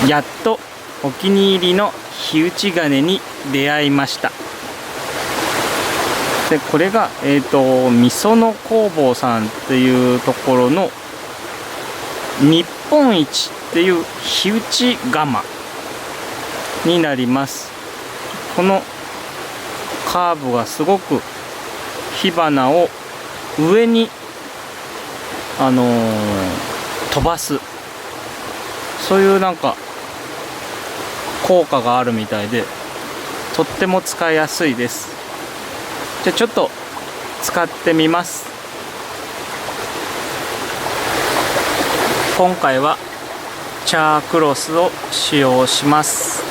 やっとお気に入りの火打ち金に出会いました。でこれがみその工房さんっていうところの日本一っていう火打ち釜になります。このカーブがすごく火花を上に飛ばす、そういうなんか効果があるみたいで、とっても使いやすいです。じゃあちょっと使ってみます。今回はチャークロスを使用します。